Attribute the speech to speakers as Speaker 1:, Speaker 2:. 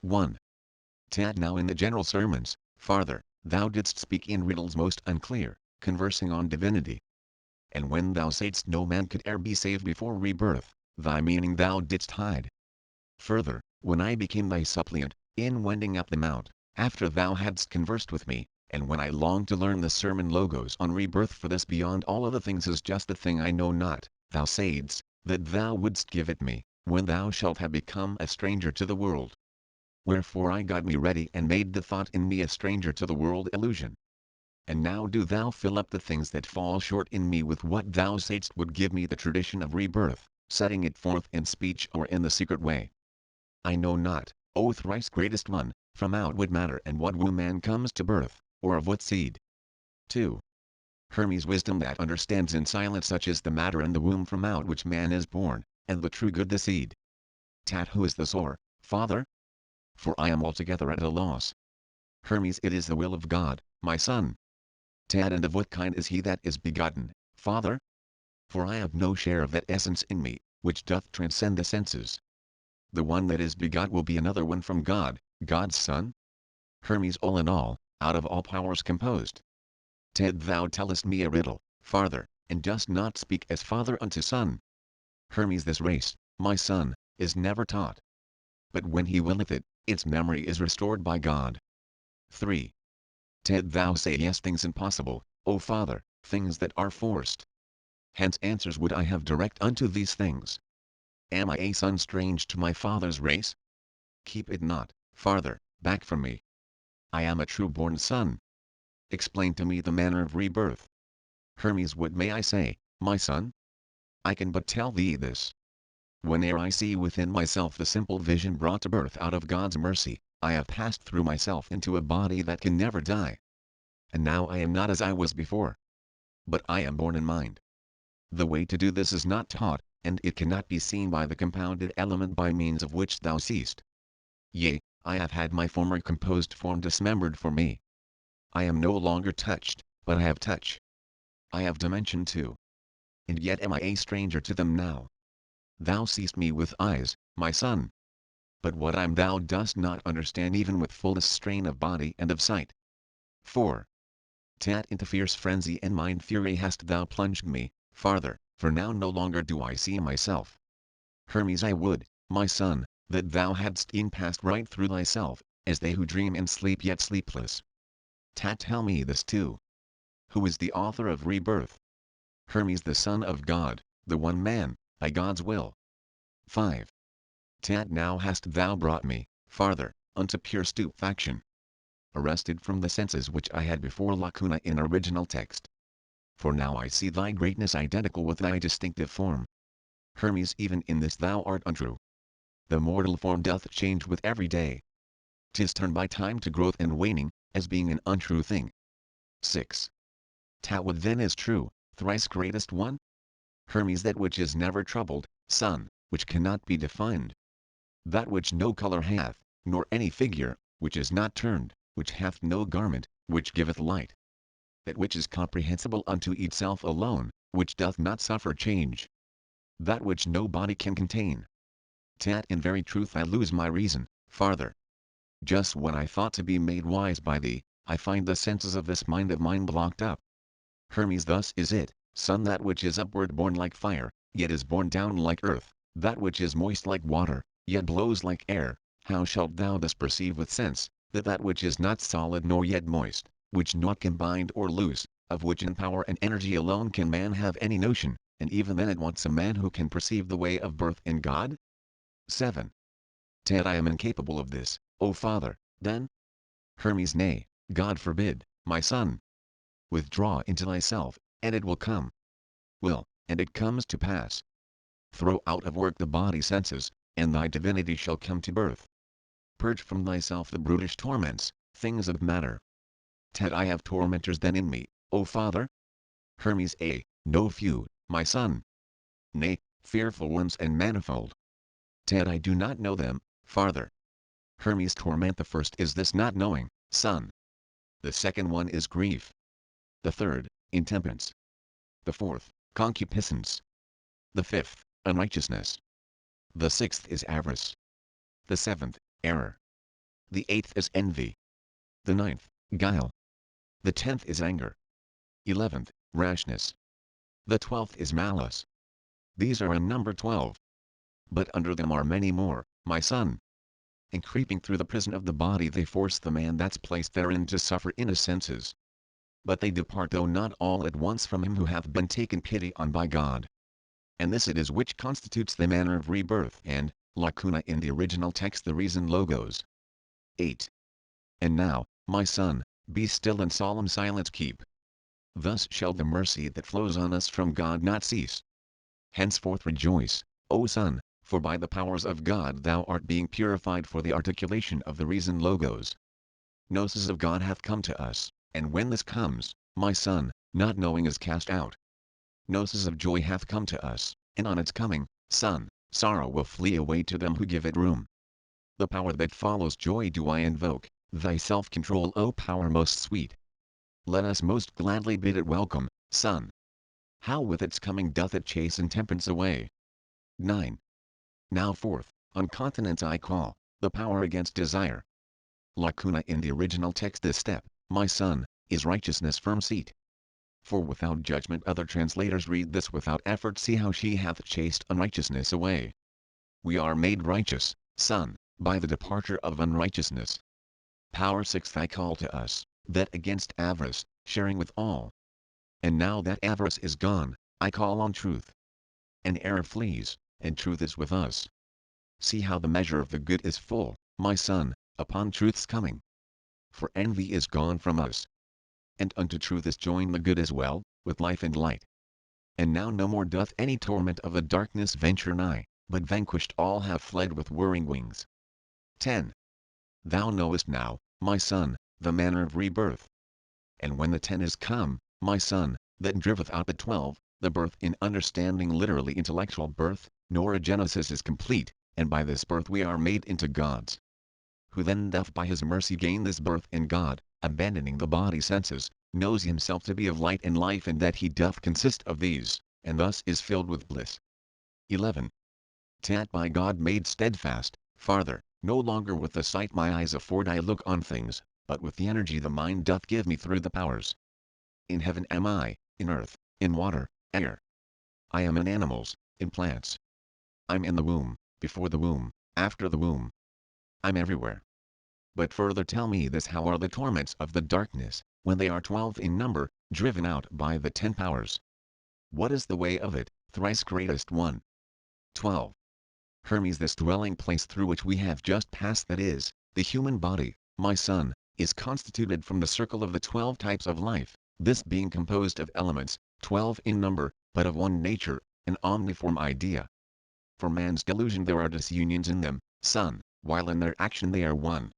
Speaker 1: 1. Tat. Now in the general sermons, Father, thou didst speak in riddles most unclear, conversing on divinity. And when thou saidst no man could e'er be saved before rebirth, thy meaning thou didst hide. Further, when I became thy suppliant, in wending up the mount, after thou hadst conversed with me, and when I longed to learn the sermon logos on rebirth, for this beyond all other things is just the thing I know not, thou saidst, that thou wouldst give it me, when thou shalt have become a stranger to the world. Wherefore I got me ready and made the thought in me a stranger to the world illusion. And now do thou fill up the things that fall short in me with what thou saidst would give me the tradition of rebirth, setting it forth in speech or in the secret way. I know not, O thrice greatest one, from out what matter and what womb man comes to birth, or of what seed. 2. Hermes, wisdom that understands in silence such is the matter and the womb from out which man is born, and the true good the seed. Tat. Who is the sower, Father? For I am altogether at a loss. Hermes. It is the will of God, my son. Tat. And of what kind is he that is begotten, Father? For I have no share of that essence in me, which doth transcend the senses. The one that is begot will be another one from God, God's Son? Hermes. All in all, out of all powers composed. Tat. Thou tellest me a riddle, Father, and dost not speak as father unto son. Hermes. This race, my son, is never taught. But when he willeth it, its memory is restored by God. 3. Tat. Thou sayest things impossible, O Father, things that are forced. Hence answers would I have direct unto these things. Am I a son strange to my father's race? Keep it not, Father, back from me. I am a true-born son. Explain to me the manner of rebirth. Hermes. What may I say, my son? I can but tell thee this. Whene'er I see within myself the simple vision brought to birth out of God's mercy, I have passed through myself into a body that can never die. And now I am not as I was before. But I am born in mind. The way to do this is not taught, and it cannot be seen by the compounded element by means of which thou seest. Yea, I have had my former composed form dismembered for me. I am no longer touched, but I have touch. I have dimension too. And yet am I a stranger to them now. Thou seest me with eyes, my son. But what I am thou dost not understand even with fullest strain of body and of sight. 4. Tat. Into fierce frenzy and mind fury hast thou plunged me, Father, for now no longer do I see myself. Hermes. I would, my son, that thou hadst e'en passed right through thyself, as they who dream and sleep yet sleepless. Tat. Tell me this too. Who is the author of rebirth? Hermes. The Son of God, the one man, by God's will. 5. Tat. Now hast thou brought me, Father, unto pure stupefaction. Arrested from the senses which I had before lacuna in original text. For now I see thy greatness identical with thy distinctive form. Hermes. Even in this thou art untrue. The mortal form doth change with every day. 'Tis turned by time to growth and waning, as being an untrue thing. 6. Tat. What then is true, thrice greatest one? Hermes. That which is never troubled, son, which cannot be defined. That which no color hath, nor any figure, which is not turned, which hath no garment, which giveth light. That which is comprehensible unto itself alone, which doth not suffer change. That which no body can contain. Tat. In very truth I lose my reason, Father. Just when I thought to be made wise by thee, I find the senses of this mind of mine blocked up. Hermes. Thus is it, son, that which is upward born like fire, yet is borne down like earth, that which is moist like water, yet blows like air. How shalt thou thus perceive with sense, that that which is not solid nor yet moist, which not can bind or loose, of which in power and energy alone can man have any notion, and even then it wants a man who can perceive the way of birth in God? 7. Tat. I am incapable of this, O Father, then? Hermes. Nay, God forbid, my son. Withdraw into thyself, and it will come. Will, and it comes to pass. Throw out of work the body senses, and thy divinity shall come to birth. Purge from thyself the brutish torments, things of matter. Tat. I have tormentors then in me, O Father? Hermes. No few, my son. Nay, fearful ones and manifold. Tat. I do not know them, Father. Hermes. Torment. The first is this not knowing, son. The second one is grief. The third, intemperance. The fourth, concupiscence. The fifth, unrighteousness. The sixth is avarice. The seventh, error. The 8th is envy. The 9th, guile. The 10th is anger. 11th, rashness. The 12th is malice. These are in number 12. But under them are many more, my son. And creeping through the prison of the body they force the man that's placed therein to suffer in his senses. But they depart though not all at once from him who hath been taken pity on by God. And this it is which constitutes the manner of rebirth and, lacuna in the original text the reason logos. 8. And now, my son, be still and solemn silence keep. Thus shall the mercy that flows on us from God not cease. Henceforth rejoice, O son, for by the powers of God thou art being purified for the articulation of the reason logos. Gnosis of God hath come to us, and when this comes, my son, not knowing is cast out. Gnosis of joy hath come to us, and on its coming, son, sorrow will flee away to them who give it room. The power that follows joy do I invoke, thy self-control O power most sweet. Let us most gladly bid it welcome, son. How with its coming doth it chase intemperance away. 9. Now forth, on continence I call, the power against desire. Lacuna in the original text this step, my son, is righteousness firm seat. For without judgment other translators read this without effort see how she hath chased unrighteousness away. We are made righteous, son, by the departure of unrighteousness. Power 6th I call to us, that against avarice, sharing with all. And now that avarice is gone, I call on truth. And error flees, and truth is with us. See how the measure of the good is full, my son, upon truth's coming. For envy is gone from us. And unto truth is joined the good as well, with life and light. And now no more doth any torment of the darkness venture nigh, but vanquished all have fled with whirring wings. 10. Thou knowest now, my son, the manner of rebirth. And when the 10 is come, my son, that driveth out the 12, the birth in understanding literally intellectual birth, neurogenesis is complete, and by this birth we are made into gods. Who then doth by his mercy gain this birth in God, abandoning the body senses, knows himself to be of light and life and that he doth consist of these, and thus is filled with bliss. 11. Tat by God made steadfast, farther, no longer with the sight my eyes afford I look on things, but with the energy the mind doth give me through the powers. In heaven am I, in earth, in water, air. I am in animals, in plants. I'm in the womb, before the womb, after the womb. I'm everywhere. But further tell me this how are the torments of the darkness, when they are 12 in number, driven out by the 10 powers? What is the way of it, thrice greatest one? 12. Hermes this dwelling place through which we have just passed that is, the human body, my son, is constituted from the circle of the 12 types of life, this being composed of elements, 12 in number, but of one nature, an omniform idea. For man's delusion there are disunions in them, son, while in their action they are one.